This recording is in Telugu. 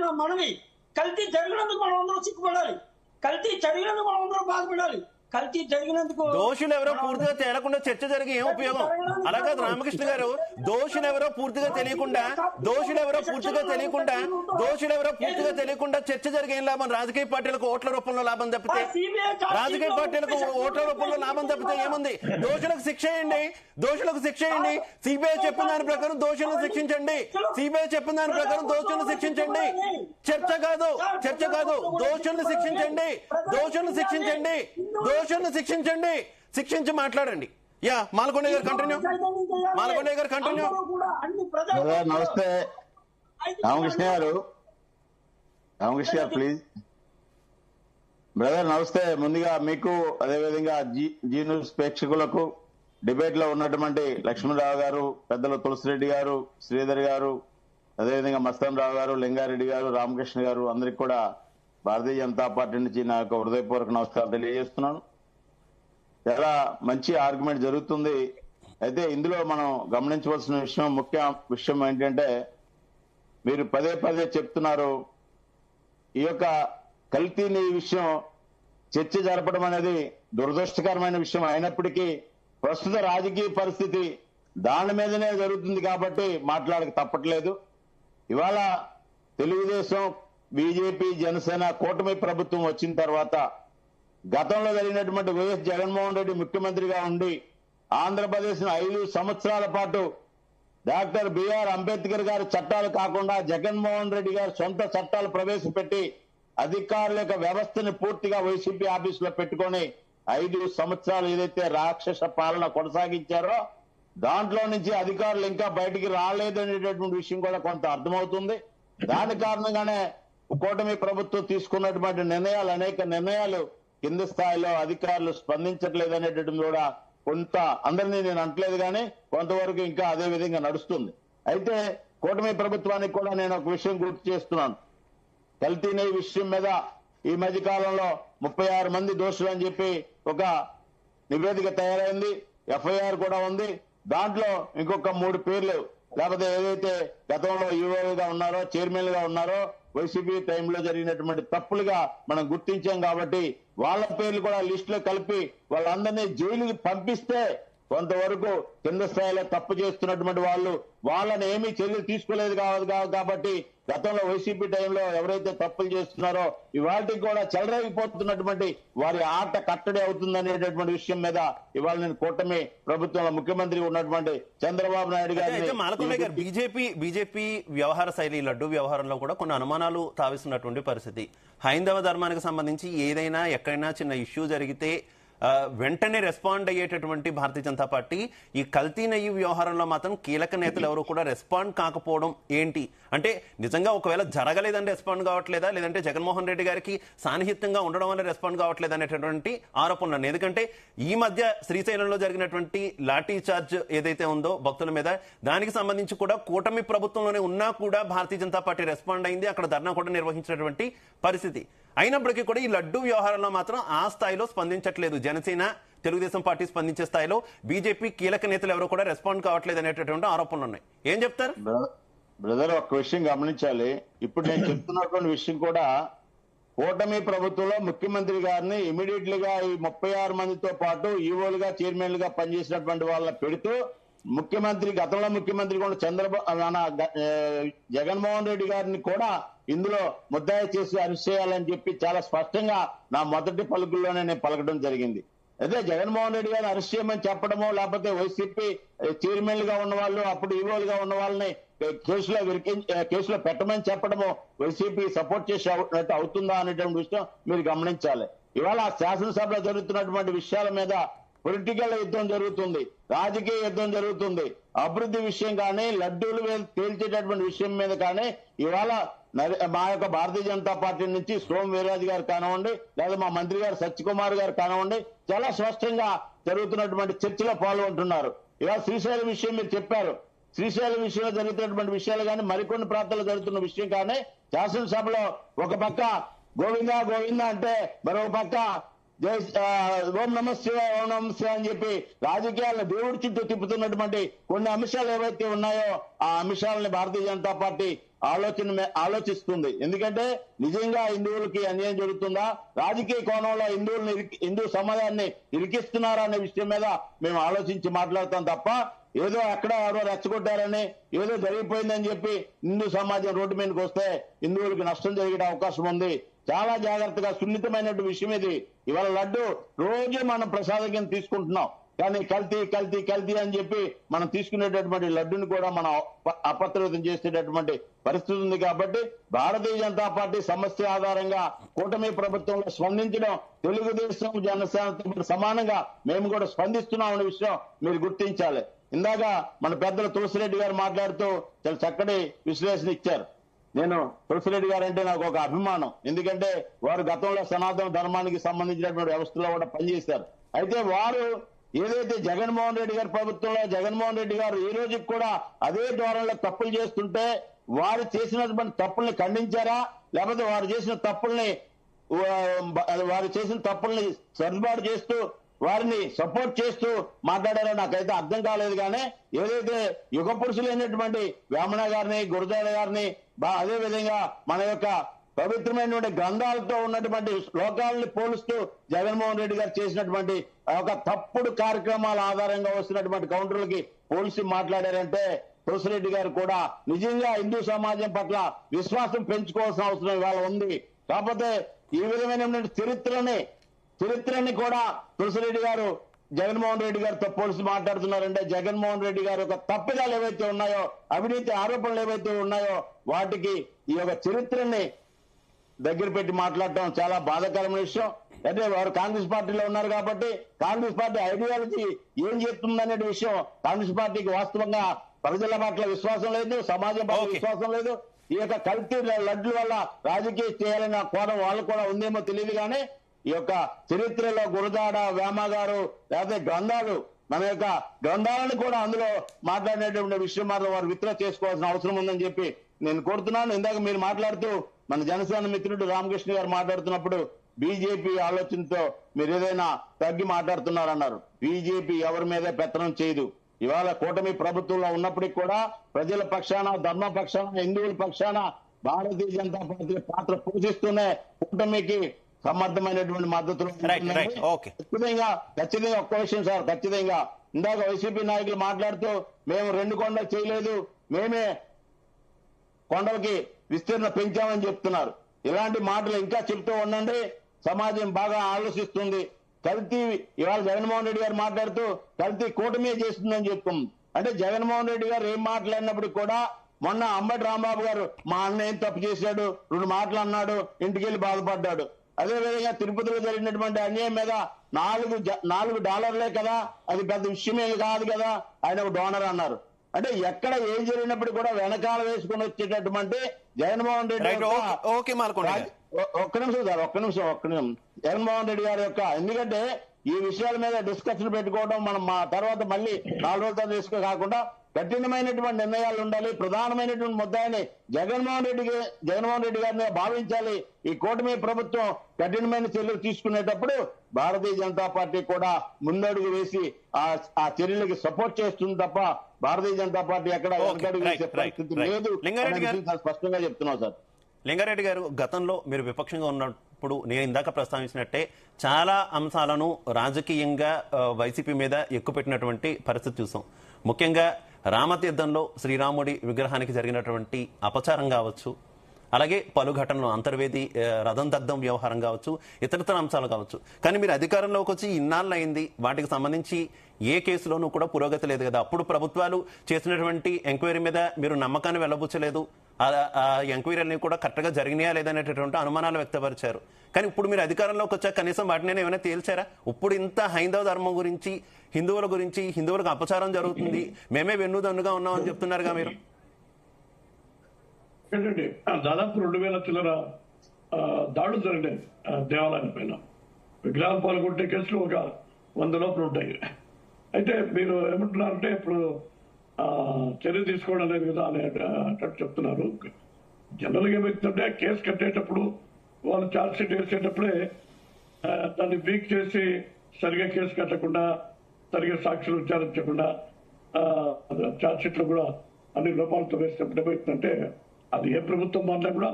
నా మనవి. కల్తీ జరిగినందుకు మనం అందరం సిగ్గుపడాలి, కల్తీ జరిగినందుకు మనం అందరం బాధపడాలి. కల్తీ జరిగినందుకు దోషులు ఎవరో పూర్తిగా తేలకుండా చర్చ జరిగి ఏం ఉపయోగం? అలాగే రామకృష్ణ గారు, దోషులు ఎవరో పూర్తిగా తెలియకుండా చర్చ జరిగే ఏం లాభం? రాజకీయ పార్టీలకు ఓట్ల రూపంలో లాభం తప్పితే ఏముంది? దోషులకు శిక్ష చేయండి. సిబిఐ చెప్పిన దాని ప్రకారం దోషులను శిక్షించండి. చర్చ కాదు. దోషులను శిక్షించండి. శిక్షించి మాట్లాడండి. యా, మాలకొండ గారు కంటిన్యూ. నమస్తే రామకృష్ణ గారు ప్లీజ్. బ్రదర్ నమస్తే. ముందుగా మీకు, అదేవిధంగా జీ న్యూస్ ప్రేక్షకులకు, డిబేట్ లో ఉన్నటువంటి లక్ష్మణరావు గారు, పెద్దలు తులసిరెడ్డి గారు, శ్రీధర్ గారు, అదేవిధంగా మస్తాన్ రావు గారు, లింగారెడ్డి గారు, రామకృష్ణ గారు, అందరికి కూడా భారతీయ జనతా పార్టీ నుంచి నా యొక్క హృదయపూర్వక నమస్కారం తెలియజేస్తున్నాను. చాలా మంచి ఆర్గ్యుమెంట్ జరుగుతుంది. అయితే ఇందులో మనం గమనించవలసిన ముఖ్య విషయం ఏంటంటే, మీరు పదే చెప్తున్నారు ఈ యొక్క కల్తీని విషయం చర్చ జరపడం అనేది దురదృష్టకరమైన విషయం అయినప్పటికీ ప్రస్తుత రాజకీయ పరిస్థితి దాని మీదనే జరుగుతుంది కాబట్టి మాట్లాడక తప్పట్లేదు. ఇవాళ తెలుగుదేశం, బీజేపీ, జనసేన కూటమి ప్రభుత్వం వచ్చిన తర్వాత గతంలో జరిగినటువంటి వైఎస్ జగన్మోహన్ రెడ్డి ముఖ్యమంత్రిగా ఉండి ఆంధ్రప్రదేశ్ 5 సంవత్సరాల పాటు డాక్టర్ బిఆర్ అంబేద్కర్ గారి చట్టాలు కాకుండా జగన్మోహన్ రెడ్డి గారు సొంత చట్టాలు ప్రవేశపెట్టి అధికారుల యొక్క వ్యవస్థని పూర్తిగా వైసీపీ ఆఫీసులో పెట్టుకొని 5 సంవత్సరాలు ఏదైతే రాక్షస పాలన కొనసాగించారో దాంట్లో నుంచి అధికారులు ఇంకా బయటికి రాలేదనేటటువంటి విషయం కూడా కొంత అర్థమవుతుంది. దాని కారణంగానే కూటమి ప్రభుత్వం తీసుకున్నటువంటి నిర్ణయాలు, అనేక నిర్ణయాలు కింద స్థాయిలో అధికారులు స్పందించట్లేదు అనేటటువంటి కూడా కొంత, అందరినీ నేను అంటలేదు కానీ కొంతవరకు ఇంకా అదే విధంగా నడుస్తుంది. అయితే కూటమి ప్రభుత్వానికి కూడా నేను ఒక విషయం గుర్తు చేస్తున్నాను. కల్తీనే విషయం మీద ఈ మధ్య కాలంలో 36 మంది దోషులు అని చెప్పి ఒక నివేదిక తయారైంది, ఎఫ్ఐఆర్ కూడా ఉంది. దాంట్లో ఇంకొక 3 పేర్లు, లేకపోతే ఏదైతే గతంలో యూఓగా ఉన్నారో, చైర్మన్ గా ఉన్నారో, వైసీపీ టైంలో జరిగినటువంటి తప్పులుగా మనం గుర్తించాం కాబట్టి వాళ్ళ పేర్లు కూడా లిస్ట్ లో కలిపి వాళ్ళందరినీ జైలుకి పంపిస్తే కొంతవరకు కింద స్థాయిలో తప్పు చేస్తున్నటువంటి వాళ్ళని ఏమీ చర్యలు తీసుకోలేదు కాబట్టి గతంలో వైసీపీ టైంలో ఎవరైతే తప్పులు చేస్తున్నారో ఇవాళకి కూడా చెలరేగిపోతున్నటువంటి వారి ఆట కట్టడి అవుతుందనేటటువంటి విషయం మీద ఇవాళ నేను కూటమి ప్రభుత్వంలో ముఖ్యమంత్రి ఉన్నటువంటి చంద్రబాబు నాయుడు గారు, బీజేపీ వ్యవహార శైలి, లడ్డు వ్యవహారంలో కూడా కొన్ని అనుమానాలు తావిస్తున్నటువంటి పరిస్థితి. హైందవ ధర్మానికి సంబంధించి ఏదైనా ఎక్కడైనా చిన్న ఇష్యూ జరిగితే వెంటనే రెస్పాండ్ అయ్యేటటువంటి భారతీయ జనతా పార్టీ ఈ కల్తీ నెయ్యి వ్యవహారంలో మాత్రం కీలక నేతలు ఎవరు కూడా రెస్పాండ్ కాకపోవడం ఏంటి? అంటే నిజంగా ఒకవేళ జరగలేదని రెస్పాండ్ కావట్లేదా, లేదంటే జగన్మోహన్ రెడ్డి గారికి సాన్నిహిత్యంగా ఉండడం వల్ల రెస్పాండ్ కావట్లేదు అనేటటువంటి ఆరోపణలు? ఎందుకంటే ఈ మధ్య శ్రీశైలంలో జరిగినటువంటి లాఠీ చార్జ్ ఏదైతే ఉందో భక్తుల మీద, దానికి సంబంధించి కూడా కూటమి ప్రభుత్వంలోనే ఉన్నా కూడా భారతీయ జనతా పార్టీ రెస్పాండ్ అయింది, అక్కడ ధర్నా కూడా నిర్వహించినటువంటి పరిస్థితి. అయినప్పటికీ కూడా ఈ లడ్డు వ్యవహారంలో మాత్రం ఆ స్థాయిలో స్పందించట్లేదు. జనసేన, తెలుగుదేశం పార్టీ స్పందించే స్థాయిలో బీజేపీ కీలక నేతలు ఎవరు కూడా రెస్పాండ్ కావట్లేదు అనేటటువంటి ఆరోపణలు ఉన్నాయి. ఏం చెప్తారు బ్రదర్? ఒక్క విషయం గమనించాలి. ఇప్పుడు నేను చెప్తున్నటువంటి విషయం కూడా కూటమి ప్రభుత్వంలో ముఖ్యమంత్రి గారిని ఇమీడియట్లీగా ఈ 36 మందితో పాటు ఈవోలుగా, చైర్మన్లుగా పనిచేసినటువంటి వాళ్ళని పెడుతూ గతంలో ముఖ్యమంత్రి కూడా జగన్మోహన్ రెడ్డి గారిని కూడా ఇందులో ముద్దాయి చేసి అరెస్ట్ చేయాలని చెప్పి చాలా స్పష్టంగా నా మొదటి పలుకుల్లోనే నేను పలకడం జరిగింది. అదే జగన్మోహన్ రెడ్డి గారిని అరెస్ట్ చేయమని చెప్పడమో, లేకపోతే వైసీపీ చైర్మన్లుగా ఉన్న వాళ్ళు, అప్పుడు ఈవోలుగా ఉన్న వాళ్ళని కేసులో పెట్టమని చెప్పడమో వైసీపీ సపోర్ట్ చేసినట్టు అవుతుందా అనేటువంటి విషయం మీరు గమనించాలి. ఇవాళ శాసనసభలో జరుగుతున్నటువంటి విషయాల మీద పొలిటికల్ యుద్ధం జరుగుతుంది, రాజకీయ యుద్ధం జరుగుతుంది. అభివృద్ధి విషయం కానీ, లడ్డూలు తేల్చేటటువంటి విషయం మీద కానీ ఇవాళ మా యొక్క భారతీయ జనతా పార్టీ నుంచి సోము వీర్రాజు గారు కానివ్వండి, లేదా మా మంత్రి గారు సత్యకుమార్ గారు కానివ్వండి, చాలా స్పష్టంగా జరుగుతున్నటువంటి చర్చలో పాల్గొంటున్నారు. ఇవాళ శ్రీశైలం విషయం మీరు చెప్పారు. శ్రీశైలం విషయంలో జరుగుతున్నటువంటి విషయాలు కానీ, మరికొన్ని ప్రాంతాల్లో జరుగుతున్న విషయం కానీ శాసనసభలో ఒక పక్క గోవిందా గోవిందా అంటే మరో పక్క ఓం నమ శివాయ, ఓం నమ శివాయ అని చెప్పి రాజకీయాలను దేవుడి చుట్టూ తిప్పుతున్నటువంటి కొన్ని అంశాలు ఏవైతే ఉన్నాయో ఆ అంశాలని భారతీయ జనతా పార్టీ ఆలోచిస్తుంది. ఎందుకంటే నిజంగా హిందువులకి అన్యాయం జరుగుతుందా, రాజకీయ కోణంలో హిందూ సమాజాన్ని ఇరికిస్తున్నారా అనే విషయం మీద మేము ఆలోచించి మాట్లాడతాం తప్ప ఏదో అక్కడ ఎవరో రెచ్చగొట్టారని ఏదో జరిగిపోయిందని చెప్పి హిందూ సమాజం రోడ్డు మీదకి వస్తే హిందువులకు నష్టం జరిగే అవకాశం ఉంది. చాలా జాగ్రత్తగా సున్నితమైనటువంటి విషయం ఇది. ఇవాళ లడ్డు రోజు మనం ప్రసాదం కింద తీసుకుంటున్నాం, కానీ కల్తీ కల్తీ కల్తీ అని చెప్పి మనం తీసుకునేటటువంటి లడ్డుని కూడా మనం అపత్రితం చేసేటటువంటి పరిస్థితి ఉంది. కాబట్టి భారతీయ జనతా పార్టీ సమస్య ఆధారంగా కూటమి ప్రభుత్వంలో స్పందించడం తెలుగుదేశం జనసేనతో సమానంగా మేము కూడా స్పందిస్తున్నాం అనే విషయం మీరు గుర్తించాలి. ఇందాక మన పెద్దలు తులసిరెడ్డి గారు మాట్లాడుతూ చాలా చక్కటి విశ్లేషణ ఇచ్చారు. నేను తులసిరెడ్డి గారు అంటే నాకు ఒక అభిమానం. ఎందుకంటే వారు గతంలో సనాతన ధర్మానికి సంబంధించినటువంటి వ్యవస్థలో కూడా పనిచేశారు. అయితే వారు ఏదైతే జగన్మోహన్ రెడ్డి గారి ప్రభుత్వంలో జగన్మోహన్ రెడ్డి గారు ఈ రోజుకి కూడా అదే ధోరణిలో తప్పులు చేస్తుంటే వారు చేసినటువంటి తప్పుల్ని ఖండించారా, లేకపోతే వారు చేసిన తప్పుల్ని సర్దుబాటు చేస్తూ వారిని సపోర్ట్ చేస్తూ మాట్లాడారో నాకైతే అర్థం కాలేదు. కానీ ఏదైతే యుగ పురుషులైనటువంటి వేమన గారిని, గురజాడ గారిని, అదే విధంగా మన యొక్క పవిత్రమైనటువంటి గ్రంథాలతో ఉన్నటువంటి శ్లోకాలని పోలుస్తూ జగన్మోహన్ రెడ్డి గారు చేసినటువంటి ఒక తప్పుడు కార్యక్రమాల ఆధారంగా వస్తున్నటువంటి కౌంటర్లకి పోలీసు మాట్లాడారంటే తులసిరెడ్డి గారు కూడా నిజంగా హిందూ సమాజం పట్ల విశ్వాసం పెంచుకోవాల్సిన అవసరం ఇవాళ ఉంది. కాకపోతే ఈ విధమైనటువంటి చరిత్రని కూడా తులసిరెడ్డి గారు జగన్మోహన్ రెడ్డి గారితో పోలిసి మాట్లాడుతున్నారంటే జగన్మోహన్ రెడ్డి గారి యొక్క తప్పిదాలు ఏవైతే ఉన్నాయో, అవినీతి ఆరోపణలు ఏవైతే ఉన్నాయో వాటికి ఈ యొక్క చరిత్రని దగ్గర పెట్టి మాట్లాడటం చాలా బాధాకరమైన విషయం. అంటే వారు కాంగ్రెస్ పార్టీలో ఉన్నారు కాబట్టి కాంగ్రెస్ పార్టీ ఐడియాలజీ ఏం చెప్తుందనే విషయం కాంగ్రెస్ పార్టీకి వాస్తవంగా ప్రజల పట్ల విశ్వాసం లేదు, సమాజం పట్ల విశ్వాసం లేదు. ఈ యొక్క కల్తీ లడ్ల వల్ల రాజకీయం చేయాలన్న కోణం వాళ్ళు కూడా ఉందేమో తెలియదు. కానీ ఈ యొక్క చరిత్రలో గురజాడ, వేమ గారు లేకపోతే గ్రంథాలు, మన యొక్క గ్రంథాలను కూడా అందులో మాట్లాడినటువంటి విషయం మాత్రం వారు విత్డ్రా చేసుకోవాల్సిన అవసరం ఉందని చెప్పి నేను కోరుతున్నాను. ఇందాక మీరు మాట్లాడుతూ మన జనసేన మిత్రుడు రామకృష్ణ గారు మాట్లాడుతున్నప్పుడు బీజేపీ ఆలోచనతో మీరు ఏదైనా తగ్గి మాట్లాడుతున్నారన్నారు. బీజేపీ ఎవరి మీద పెత్తనం చేయదు. ఇవాళ కూటమి ప్రభుత్వంలో ఉన్నప్పటికీ కూడా ప్రజల పక్షాన, ధర్మ పక్షాన, హిందువుల పక్షాన భారతీయ జనతా పార్టీ పాత్ర పోషిస్తూనే కూటమికి సమర్థమైనటువంటి మద్దతులు. ఖచ్చితంగా ఒక్క విషయం సార్, ఖచ్చితంగా ఇందాక వైసీపీ నాయకులు మాట్లాడుతూ మేము 2 కొండలు చేయలేదు, మేమే కొండలకి విస్తీర్ణ పెంచామని చెప్తున్నారు. ఇలాంటి మాటలు ఇంకా చెప్తూ ఉండండి, సమాజం బాగా ఆలోచిస్తుంది. కల్తీ ఇవాళ జగన్మోహన్ రెడ్డి గారు మాట్లాడుతూ కల్తీ కూటమి చేస్తుందని చెప్తుంది. అంటే జగన్మోహన్ రెడ్డి గారు ఏం మాట్లాడినప్పటికీ కూడా మొన్న అంబటి రాంబాబు గారు మా అన్న ఏం తప్పు చేశాడు, 2 మాటలు అన్నాడు, ఇంటికి వెళ్ళి బాధపడ్డాడు. అదేవిధంగా తిరుపతిలో జరిగినటువంటి అన్యాయం మీద $4 కదా, అది పెద్ద విషయమే కాదు కదా, ఆయన ఒక డోనర్ అన్నారు. అంటే ఎక్కడ ఏం జరిగినప్పుడు కూడా వెనకాల వేసుకుని వచ్చేటటువంటి జగన్మోహన్ రెడ్డి ఒక్క నిమిషం జగన్మోహన్ రెడ్డి గారి యొక్క, ఎందుకంటే ఈ విషయాల మీద డిస్కషన్ పెట్టుకోవడం మనం మా తర్వాత మళ్ళీ 4 రోజుల తర్వాత డిస్కస్ కాకుండా కఠినమైనటువంటి నిర్ణయాలు ఉండాలి. ప్రధానమైనటువంటి ముద్దాయిని జగన్మోహన్ రెడ్డి గారిని భావించాలి. ఈ కూటమి ప్రభుత్వం కఠినమైన చర్యలు తీసుకునేటప్పుడు భారతీయ జనతా పార్టీ కూడా ముందడుగు వేసి ఆ చర్యలకి సపోర్ట్ చేస్తుంది తప్ప భారతీయ జనతా పార్టీ ఎక్కడ వెనకడుగు వేసే పరిస్థితి లేదు. స్పష్టంగా చెప్తున్నాం సార్. లింగారెడ్డి గారు, గతంలో మీరు విపక్షంగా ఉన్నప్పుడు నేను ఇందాక ప్రస్తావించినట్టే చాలా అంశాలను రాజకీయంగా వైసీపీ మీద ఎక్కుపెట్టినటువంటి పరిస్థితి చూసాం. ముఖ్యంగా రామతీర్థంలో శ్రీరాముడి విగ్రహానికి జరిగినటువంటి అపచారం కావచ్చు, అలాగే పలు ఘటనలు అంతర్వేది రథం దగ్ధం వ్యవహారం కావచ్చు, ఇతరతర అంశాలు కావచ్చు. కానీ మీరు అధికారంలోకి వచ్చి ఇన్నాళ్ళు అయింది, వాటికి సంబంధించి ఏ కేసులోనూ కూడా పురోగతి లేదు కదా. అప్పుడు ప్రభుత్వాలు చేసినటువంటి ఎంక్వైరీ మీద మీరు నమ్మకాన్ని వెళ్ళబుచ్చలేదు. ఆ ఎంక్వైరీని కూడా కరెక్ట్గా జరిగినాయా లేదనేటటువంటి అనుమానాలు వ్యక్తపరిచారు. కానీ ఇప్పుడు మీరు అధికారంలోకి వచ్చాక కనీసం వాటిని ఏమైనా తేల్చారా? ఇప్పుడు ఇంత హైందవ ధర్మం గురించి, హిందువుల గురించి, హిందువులకు అపచారం జరుగుతుంది, మేమే వెన్నుదన్నుగా ఉన్నామని చెప్తున్నారుగా మీరు. ఏంటంటే దాదాపు 2000 చిల్లర దాడులు జరిగినాయి దేవాలయం పైన. విగ్రహాలు పాల్గొంటే కేసులు ఒక 100 లోపల ఉంటాయి. అయితే మీరు ఏమంటున్నారంటే ఇప్పుడు చర్య తీసుకోవడం లేదు కదా అనేటట్టు చెప్తున్నారు. జనరల్గా ఏమవుతుందంటే కేసు కట్టేటప్పుడు వాళ్ళు ఛార్జ్ షీట్ వేసేటప్పుడే దాన్ని వీక్ చేసి సరిగా కేసు కట్టకుండా, సరిగా సాక్షులు విచారించకుండా ఛార్జ్ షీట్లు కూడా అన్ని లోపాలతో వేసినప్పుడు ఏమవుతుందంటే అది ఏ ప్రభుత్వం మారినా కూడా